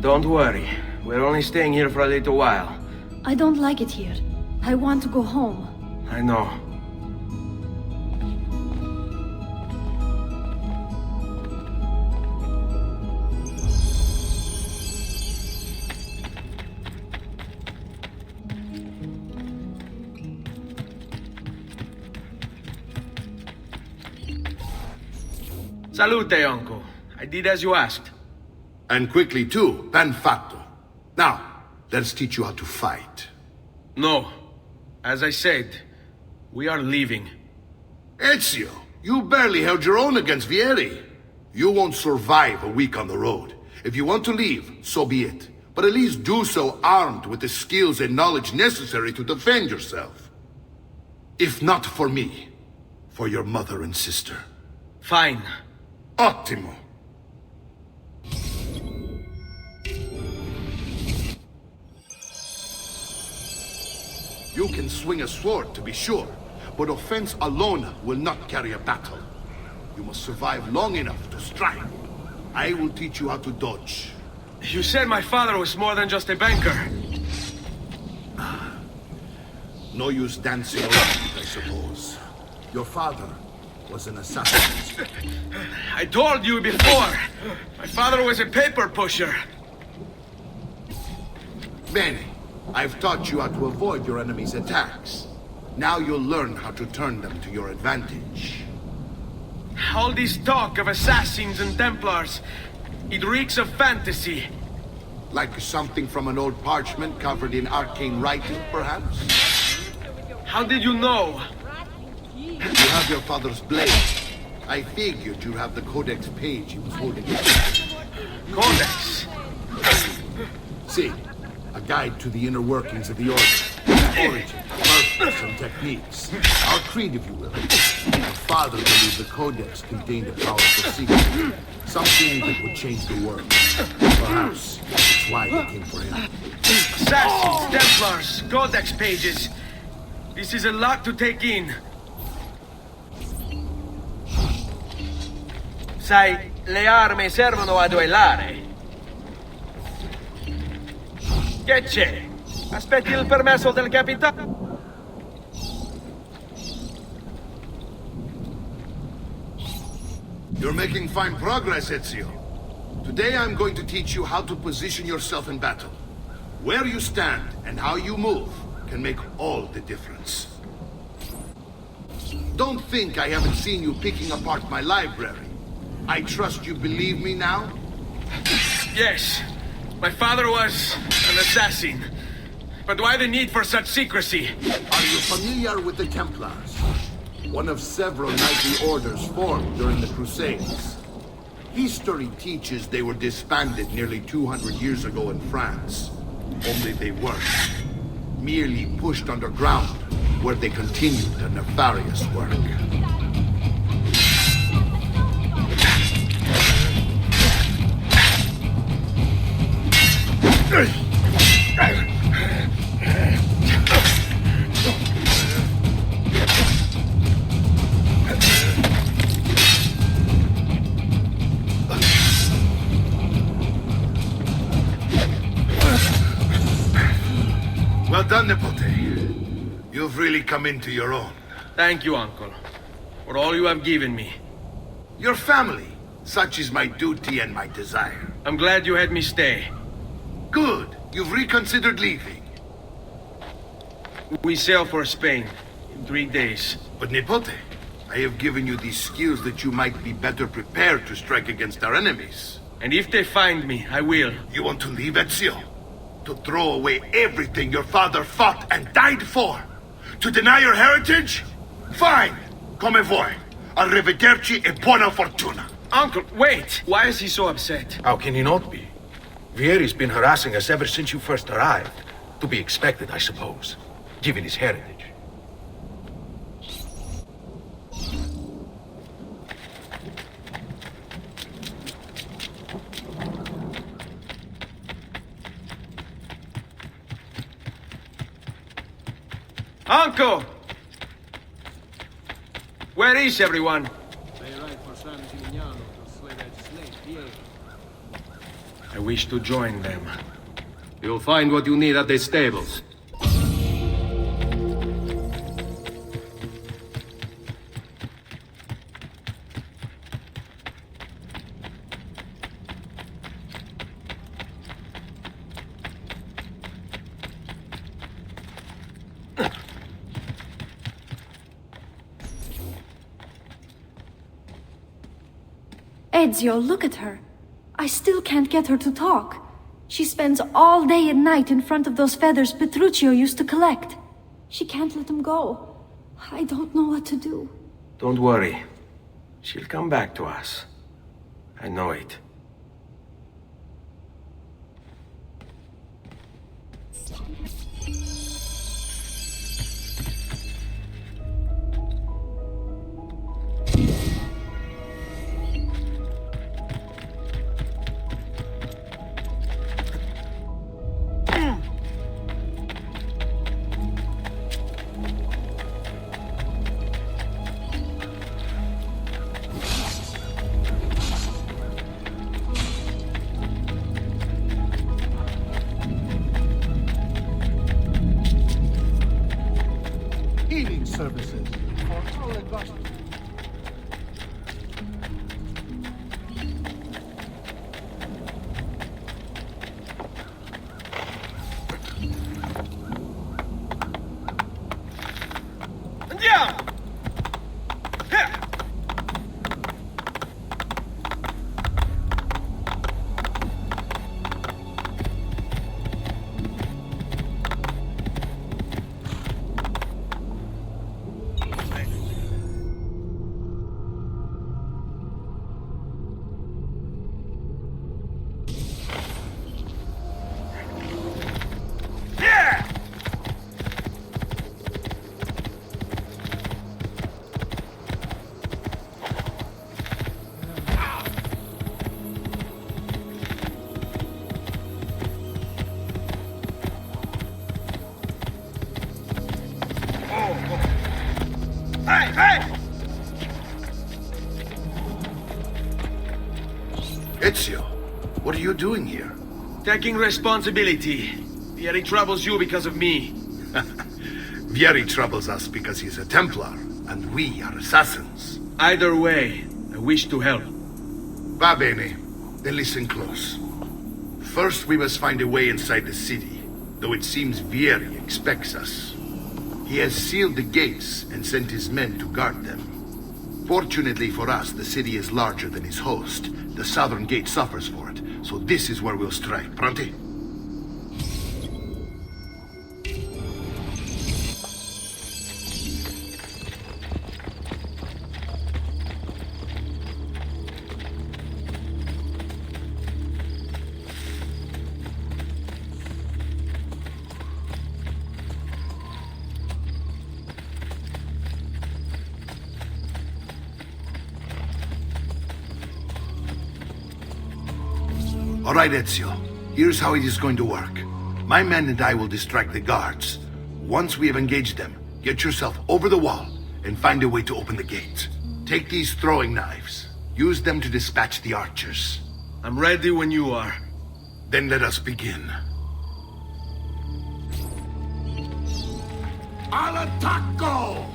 Don't worry. We're only staying here for a little while. I don't like it here. I want to go home. I know. Salute, uncle. I did as you asked. And quickly too, ben fatto. Now, let's teach you how to fight. No. As I said, we are leaving. Ezio, you barely held your own against Vieri. You won't survive a week on the road. If you want to leave, so be it. But at least do so armed with the skills and knowledge necessary to defend yourself. If not for me, for your mother and sister. Fine. Ottimo. You can swing a sword, to be sure, but offense alone will not carry a battle. You must survive long enough to strike. I will teach you how to dodge. You said my father was more than just a banker. No use dancing around it, I suppose. Your father was an assassin. I told you before. My father was a paper pusher. Bene. I've taught you how to avoid your enemy's attacks. Now you'll learn how to turn them to your advantage. All this talk of assassins and Templars, it reeks of fantasy. Like something from an old parchment covered in arcane writing, perhaps? How did you know? You have your father's blade. I figured you have the codex page he was holding. Codex? See, a guide to the inner workings of the order. Origin, purpose, and techniques. Our creed, if you will. Your father believed the codex contained a powerful secret. Something that would change the world. Perhaps that's why they came for him. Assassins, Templars, Codex pages. This is a lot to take in. Sai, le armi servono a duellare. Che c'è? Aspetti il permesso del capitano? You're making fine progress, Ezio. Today I'm going to teach you how to position yourself in battle. Where you stand and how you move can make all the difference. Don't think I haven't seen you picking apart my library. I trust you believe me now? Yes. My father was an assassin. But why the need for such secrecy? Are you familiar with the Templars? One of several knightly orders formed during the Crusades. History teaches they were disbanded nearly 200 years ago in France. Only they weren't. Merely pushed underground, where they continued their nefarious work. Well done, Nipote. You've really come into your own. Thank you, Uncle, for all you have given me. Your family. Such is my duty and my desire. I'm glad you had me stay. Good. You've reconsidered leaving. We sail for Spain in 3 days. But Nipote, I have given you these skills that you might be better prepared to strike against our enemies. And if they find me, I will. You want to leave Ezio? To throw away everything your father fought and died for? To deny your heritage? Fine. Come vuoi. Arrivederci e buona fortuna. Uncle, wait! Why is he so upset? How can he not be? Vieri's been harassing us ever since you first arrived. To be expected, I suppose, given his heritage. Uncle! Where is everyone? I wish to join them. You'll find what you need at the stables. Ezio, look at her. I still can't get her to talk. She spends all day and night in front of those feathers Petruchio used to collect. She can't let them go. I don't know what to do. Don't worry. She'll come back to us. I know it. Healing services for all advice. Andiamo! Hey, hey! Ezio, what are you doing here? Taking responsibility. Vieri troubles you because of me. Vieri troubles us because he's a Templar, and we are assassins. Either way, I wish to help. Va bene. Then listen close. First, we must find a way inside the city, though it seems Vieri expects us. He has sealed the gates and sent his men to guard them. Fortunately for us, the city is larger than his host. The southern gate suffers for it, so this is where we'll strike. Pronti? All right, Ezio. Here's how it is going to work. My men and I will distract the guards. Once we have engaged them, get yourself over the wall and find a way to open the gate. Take these throwing knives. Use them to dispatch the archers. I'm ready when you are. Then let us begin. Al attacco!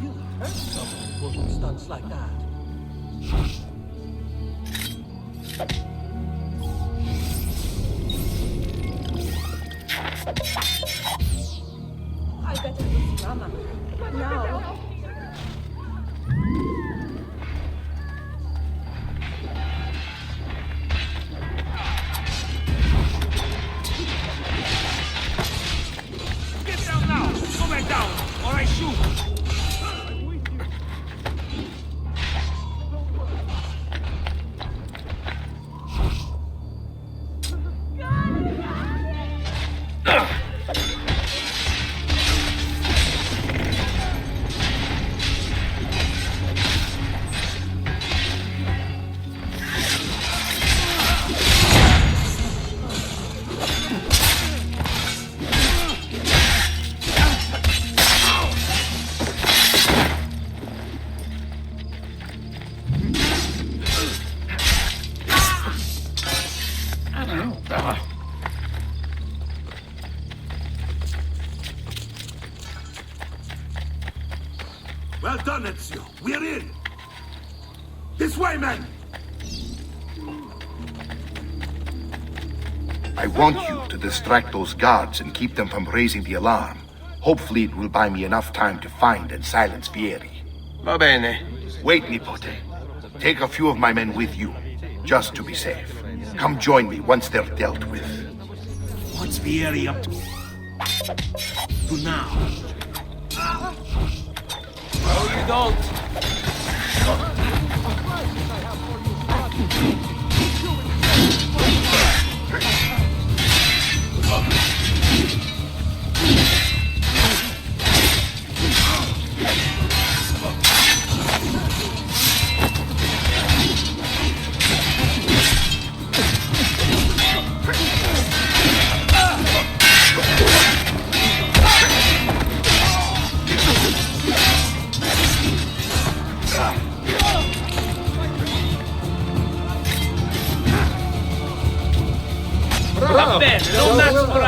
You hurt someone pulling stunts like that. I better go see Mama. Now. Get down now! Go back down, or I shoot! Well done, Ezio. We're in. This way, men. I want you to distract those guards and keep them from raising the alarm. Hopefully it will buy me enough time to find and silence Vieri. Va bene. Wait, Nipote. Take a few of my men with you, just to be safe. Come join me once they're dealt with. What's Vieri up to now? No, you don't. Va bene, non nascosto.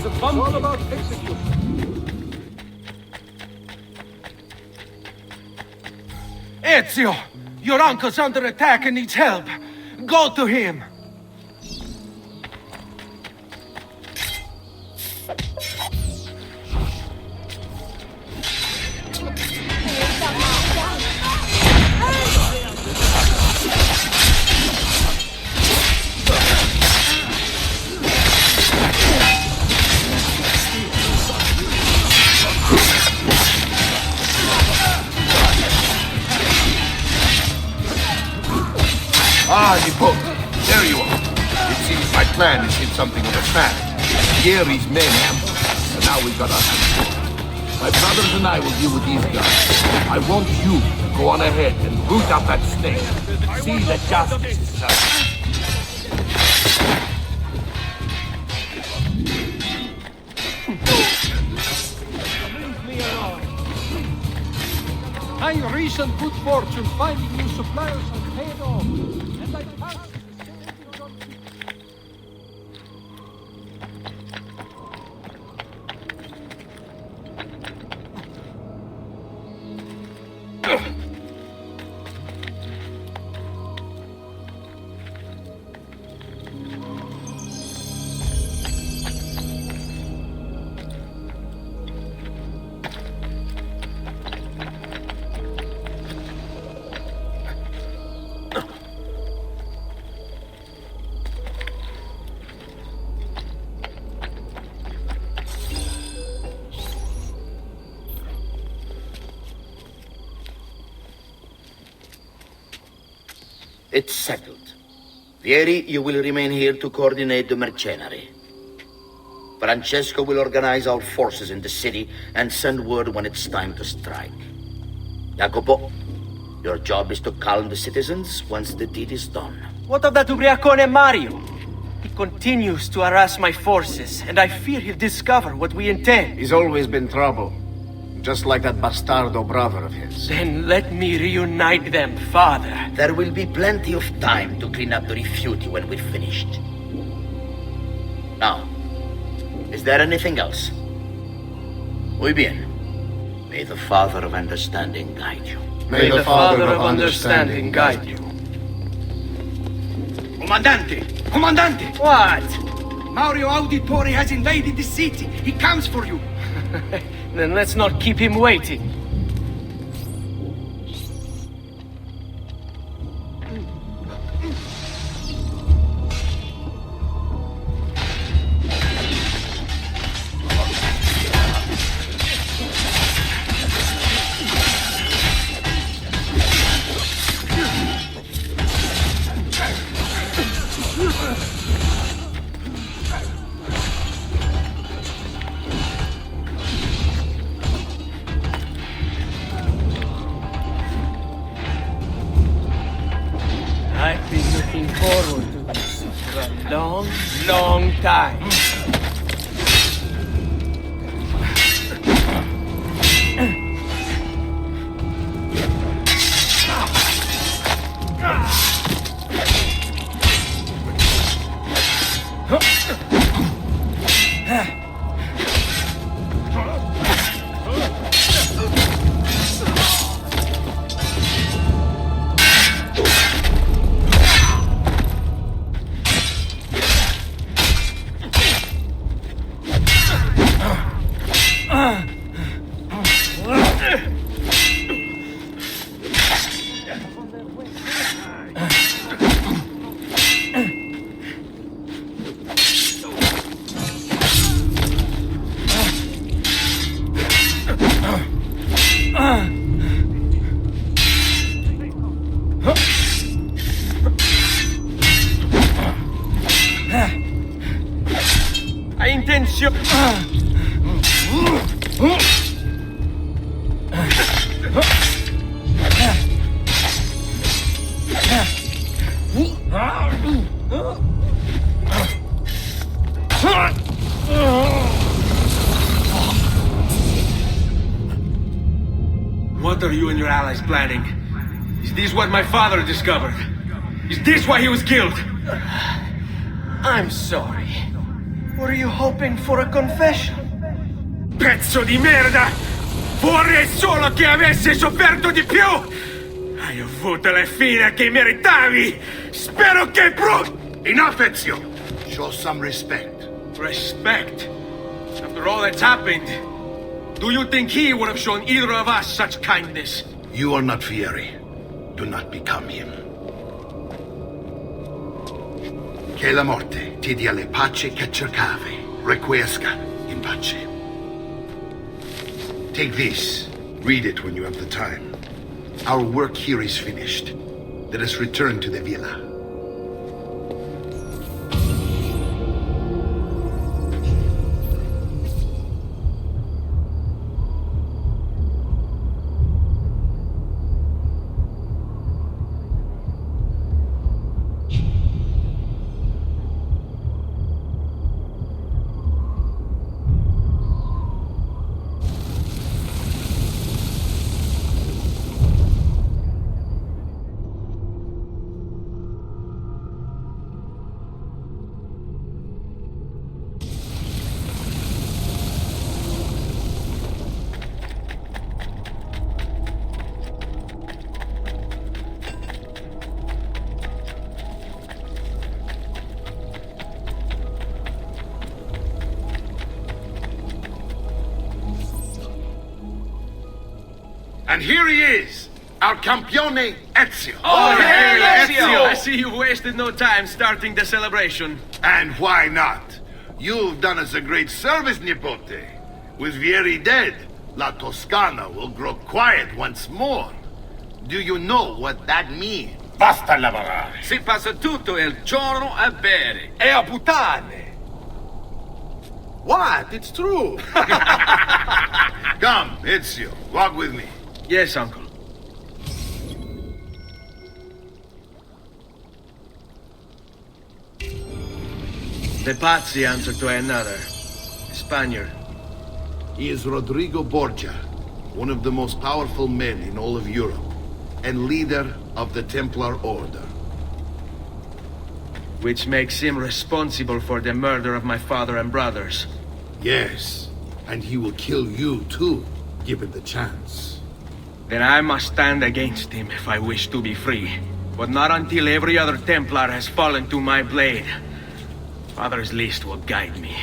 It's all about execution. Ezio! Your uncle's under attack and needs help. Go to him. Ah, Nipote, there you are. It seems my plan has hit something of a snap. Vieri's men ambushed us, and now we've got us. My brothers and I will deal with these guys. I want you to go on ahead and root out that snake. See that justice is served. My recent good fortune finding new suppliers has paid off, and I passed the savings on It's settled. Vieri, you will remain here to coordinate the mercenary. Francesco will organize our forces in the city and send word when it's time to strike. Jacopo, your job is to calm the citizens once the deed is done. What of that ubriacone Mario? He continues to harass my forces, and I fear he'll discover what we intend. He's always been trouble. Just like that bastardo brother of his. Then let me reunite them, father. There will be plenty of time to clean up the rifiuti when we're finished. Now, is there anything else? Muy bien. May the Father of Understanding guide you. May the Father of Understanding guide you. Comandante! Comandante! What? Mario Auditore has invaded the city. He comes for you. Then let's not keep him waiting. I've been looking forward to this for a long, long time. Hai intenzione... What are you and your allies planning? Is this what my father discovered? Is this why he was killed? I'm sorry. Were you hoping for a confession? Pezzo di merda! Vorrei solo che avessi sofferto di più! Hai avuto la fine che meritavi! Spero che Enough, Ezio! Show some respect. Respect? After all that's happened, do you think he would have shown either of us such kindness? You are not Fieri. Do not become him. Che la morte ti dia le pace che cercavi. Requiesca in pace. Take this. Read it when you have the time. Our work here is finished. Let us return to the villa. And here he is, our campione Ezio. Oh, hey, Ezio! I see you wasted no time starting the celebration. And why not? You've done us a great service, Nipote. With Vieri dead, La Toscana will grow quiet once more. Do you know what that means? Basta lavorare. Si passa tutto il giorno a bere. E a puttane! What? It's true! Come, Ezio, walk with me. Yes, uncle. The Pazzi answer to another. Spaniard. He is Rodrigo Borgia, one of the most powerful men in all of Europe, and leader of the Templar Order. Which makes him responsible for the murder of my father and brothers. Yes, and he will kill you too, given the chance. Then I must stand against him if I wish to be free. But not until every other Templar has fallen to my blade. Father's list will guide me.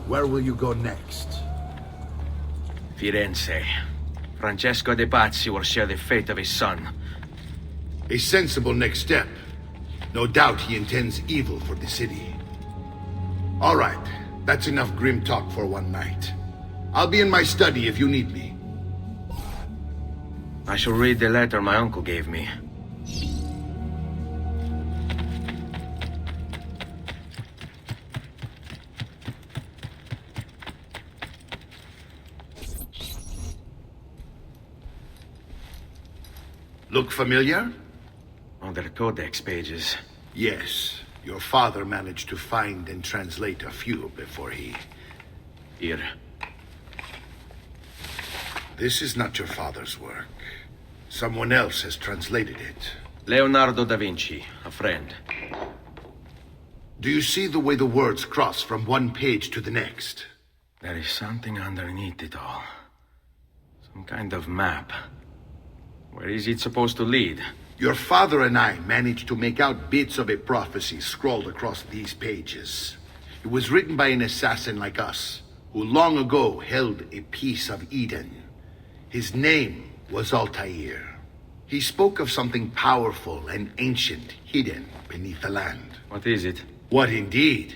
Where will you go next? Firenze. Francesco de Pazzi will share the fate of his son. A sensible next step. No doubt he intends evil for the city. All right, that's enough grim talk for one night. I'll be in my study if you need me. I shall read the letter my uncle gave me. Look familiar? Other codex pages. Yes. Your father managed to find and translate a few before he... Here. This is not your father's work. Someone else has translated it. Leonardo da Vinci, a friend. Do you see the way the words cross from one page to the next? There is something underneath it all. Some kind of map. Where is it supposed to lead? Your father and I managed to make out bits of a prophecy scrawled across these pages. It was written by an assassin like us, who long ago held a piece of Eden. His name was Altair. He spoke of something powerful and ancient hidden beneath the land. What is it? What indeed?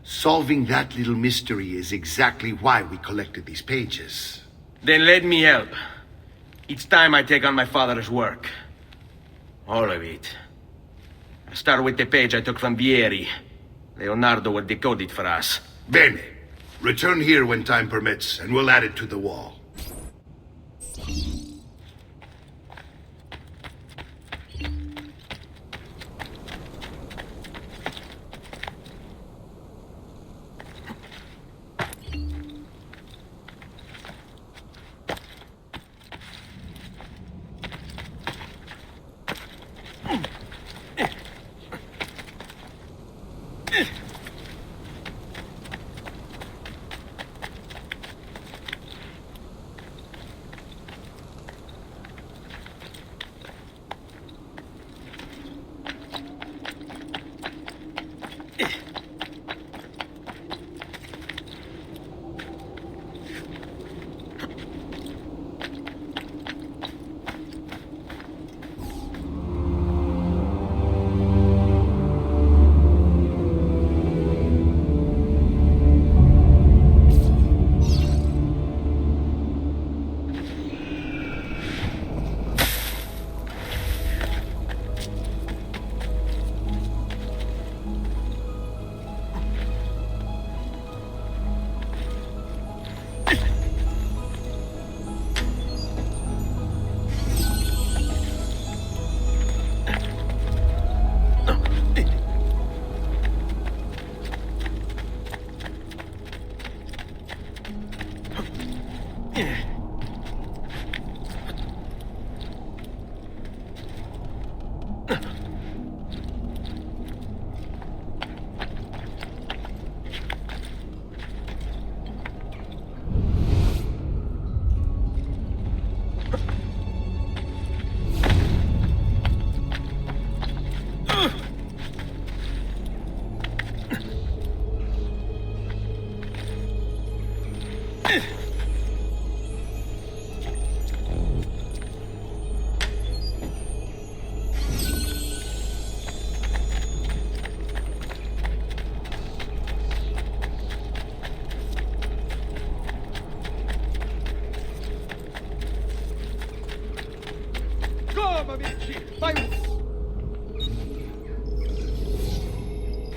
Solving that little mystery is exactly why we collected these pages. Then let me help. Each time I take on my father's work. All of it. I start with the page I took from Vieri. Leonardo will decode it for us. Bene. Return here when time permits, and we'll add it to the wall.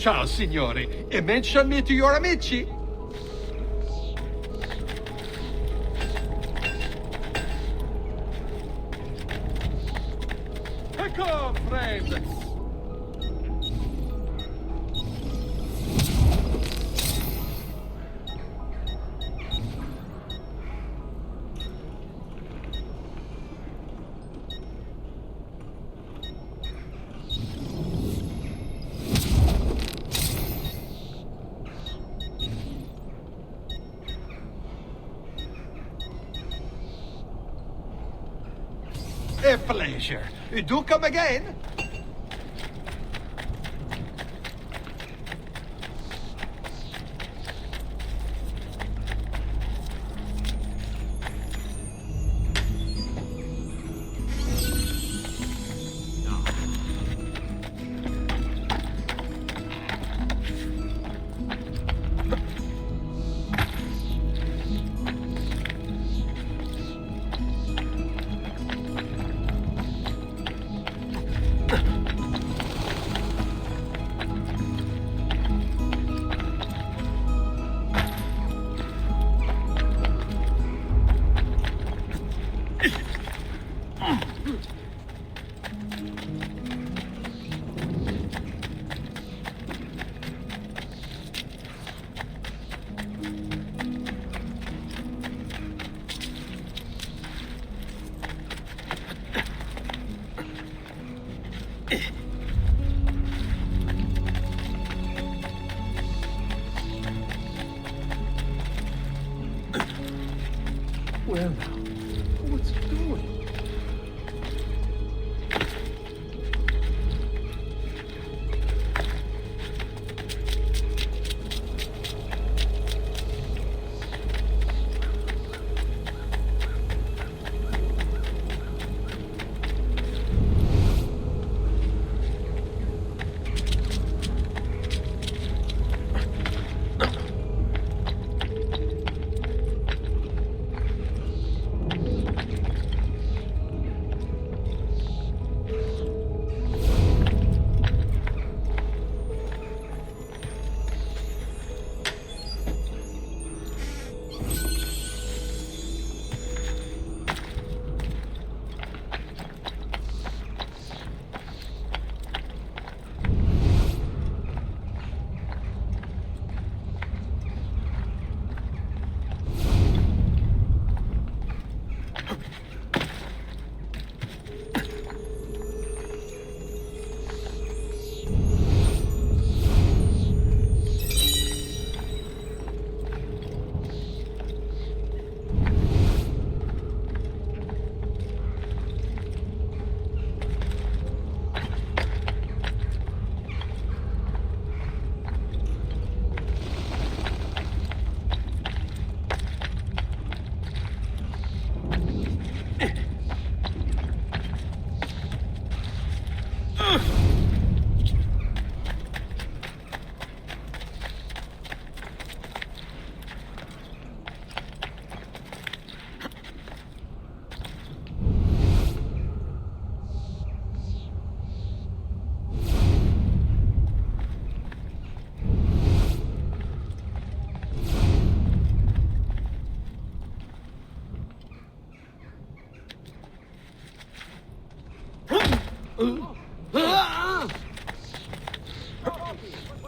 Ciao, signore. E mention me to your amici. Ecco, friend. A pleasure. Do come again? Well, now, what's he doing?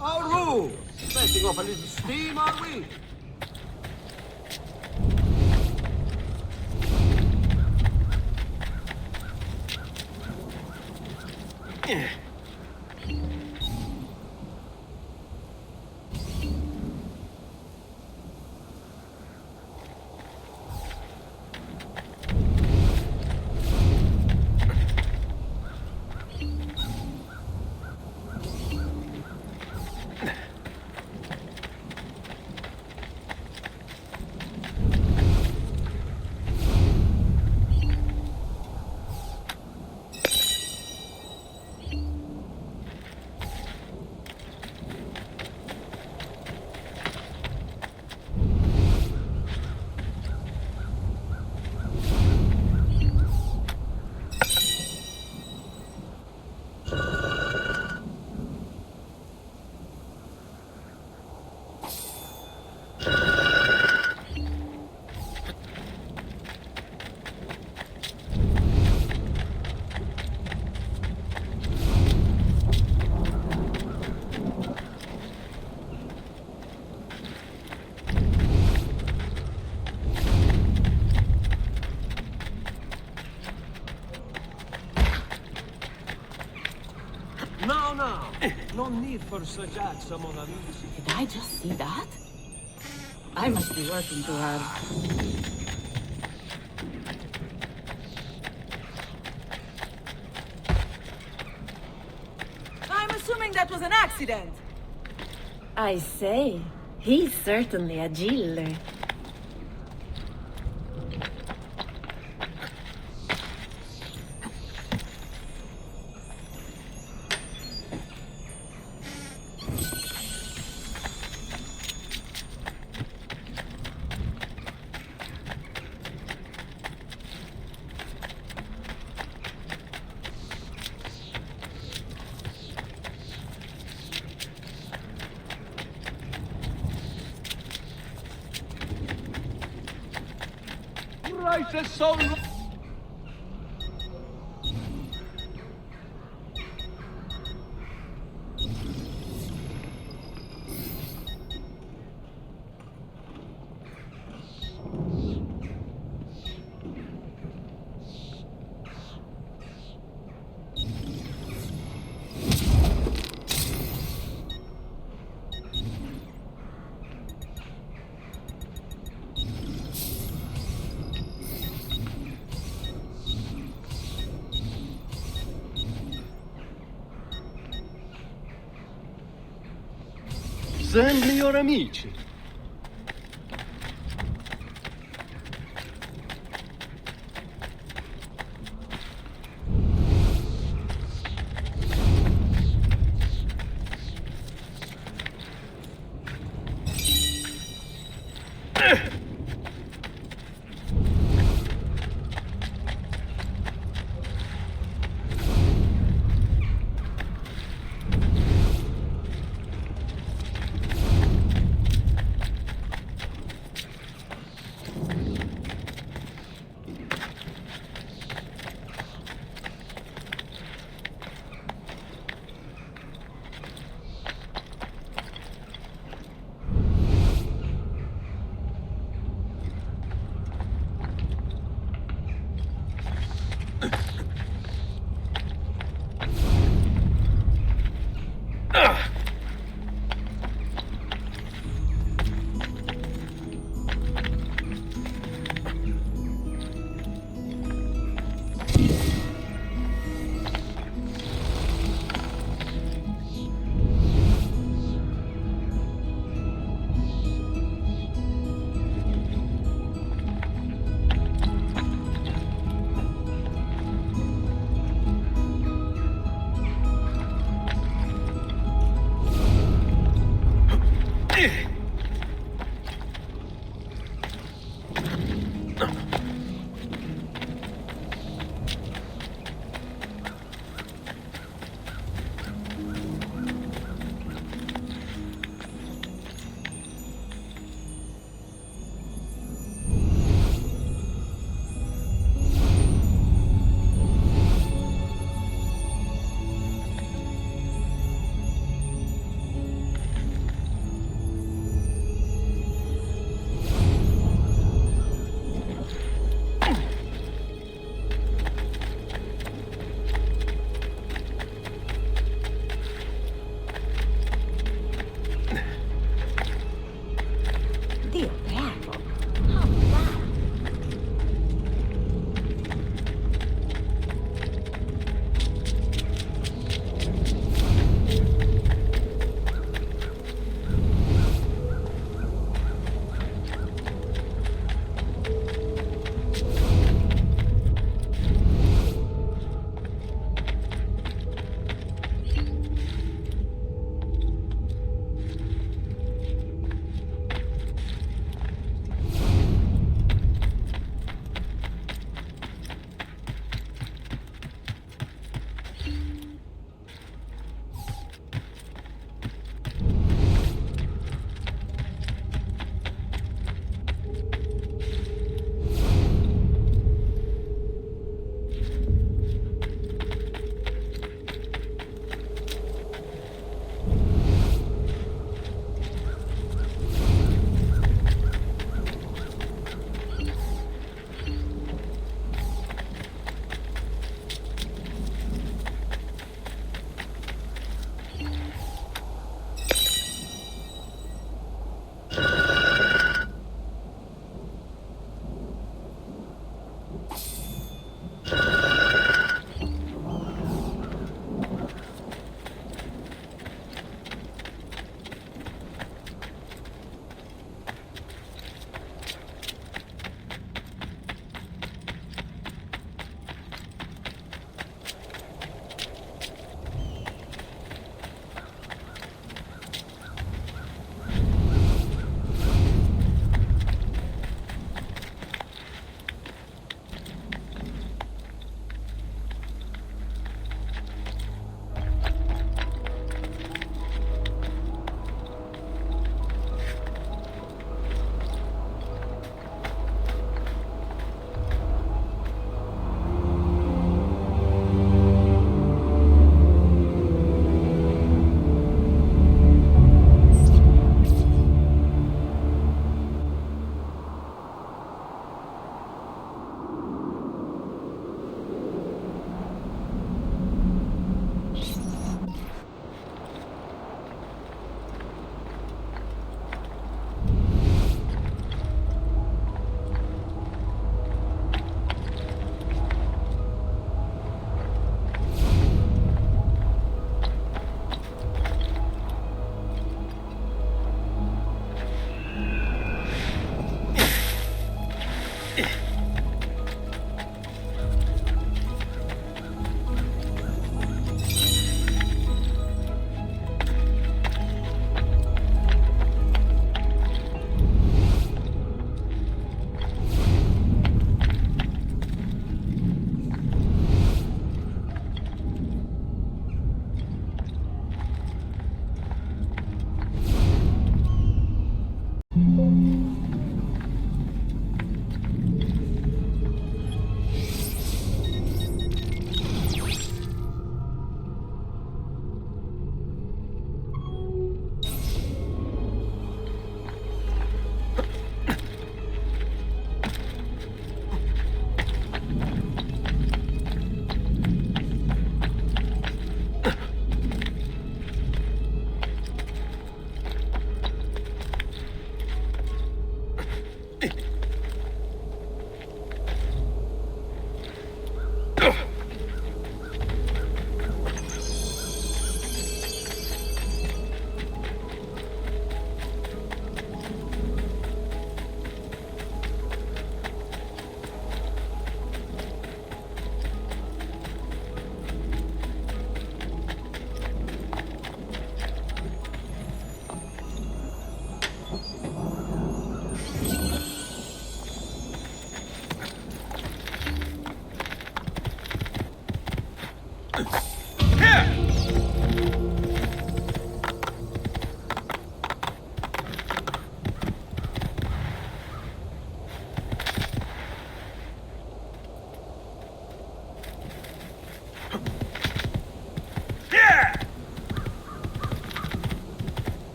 Our room! Letting off a little steam, are we? No, no. No need for such acts, mon ami. Did I just see that? I must be working too hard. I'm assuming that was an accident. I say, he's certainly agile. Righteous soul. Sembri ora amici.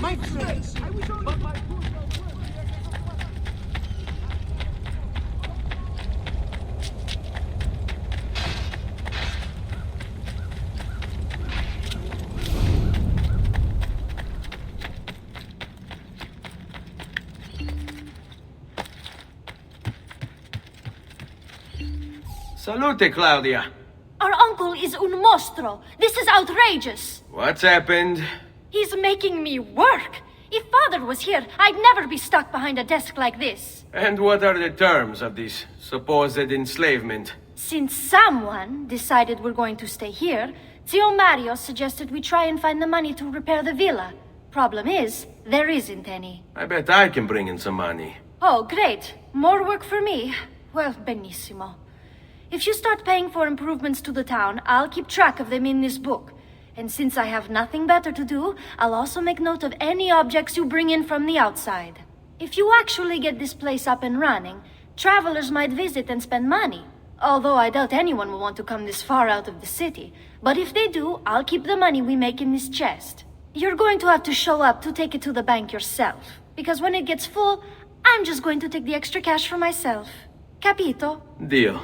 My friends, but my Salute, Claudia. Our uncle is un mostro. This is outrageous. What's happened? He's making me work. If father was here, I'd never be stuck behind a desk like this. And what are the terms of this supposed enslavement? Since someone decided we're going to stay here, Zio Mario suggested we try and find the money to repair the villa. Problem is, there isn't any. I bet I can bring in some money. Oh, great. More work for me. Well, benissimo. If you start paying for improvements to the town, I'll keep track of them in this book. And since I have nothing better to do, I'll also make note of any objects you bring in from the outside. If you actually get this place up and running, travelers might visit and spend money. Although I doubt anyone will want to come this far out of the city. But if they do, I'll keep the money we make in this chest. You're going to have to show up to take it to the bank yourself. Because when it gets full, I'm just going to take the extra cash for myself. Capito? Deal.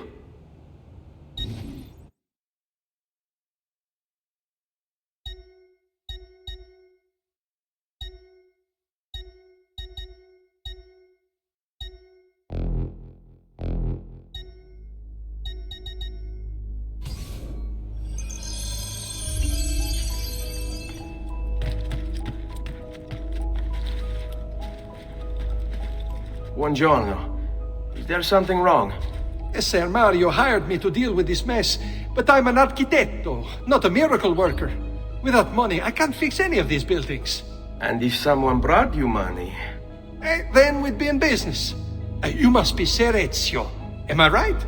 Buongiorno. Is there something wrong? Ser Mario hired me to deal with this mess, but I'm an architetto, not a miracle worker. Without money, I can't fix any of these buildings. And if someone brought you money? Then we'd be in business. You must be Ser Ezio. Am I right?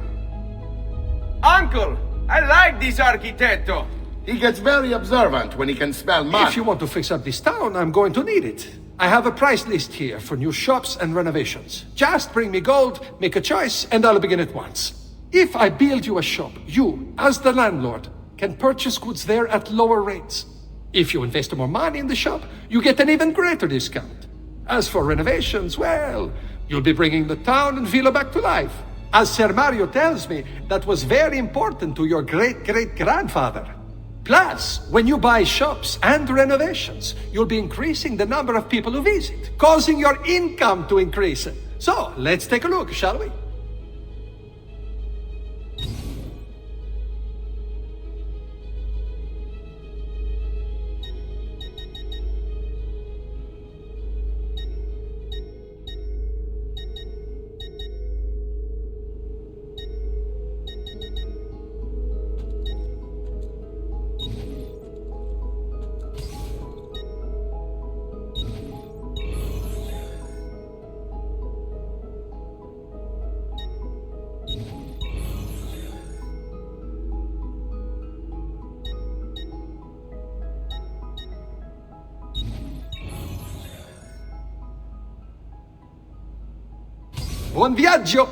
Uncle! I like this architetto! He gets very observant when he can smell money. If you want to fix up this town, I'm going to need it. I have a price list here for new shops and renovations. Just bring me gold, make a choice, and I'll begin at once. If I build you a shop, you, as the landlord, can purchase goods there at lower rates. If you invest more money in the shop, you get an even greater discount. As for renovations, well, you'll be bringing the town and villa back to life. As Ser Mario tells me, that was very important to your great-great-grandfather. Plus, when you buy shops and renovations, you'll be increasing the number of people who visit, causing your income to increase. So, let's take a look, shall we? Buon viaggio!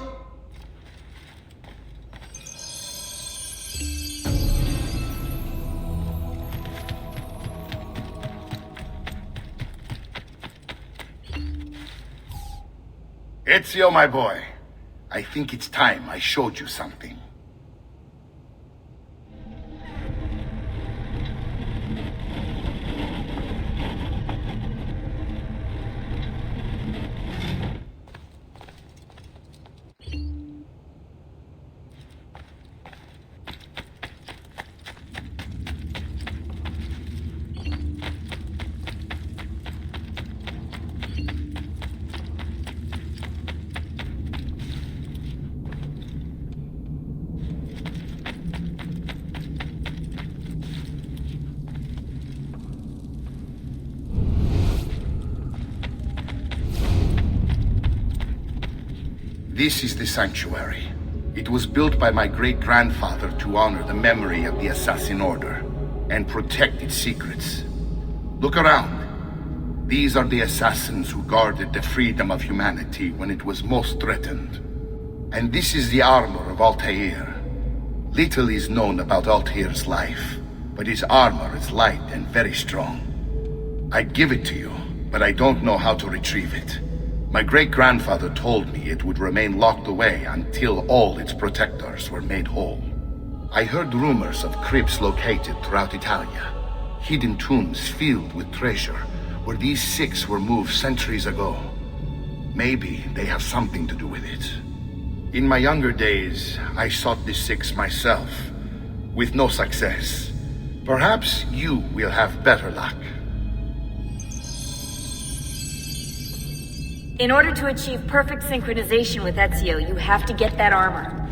Ezio, my boy, I think it's time I showed you something. This is the sanctuary. It was built by my great-grandfather to honor the memory of the Assassin Order and protect its secrets. Look around. These are the assassins who guarded the freedom of humanity when it was most threatened. And this is the armor of Altair. Little is known about Altair's life, but his armor is light and very strong. I'd give it to you, but I don't know how to retrieve it. My great-grandfather told me it would remain locked away until all its protectors were made whole. I heard rumors of crypts located throughout Italia, hidden tombs filled with treasure, where these six were moved centuries ago. Maybe they have something to do with it. In my younger days, I sought the six myself, with no success. Perhaps you will have better luck. In order to achieve perfect synchronization with Ezio, you have to get that armor.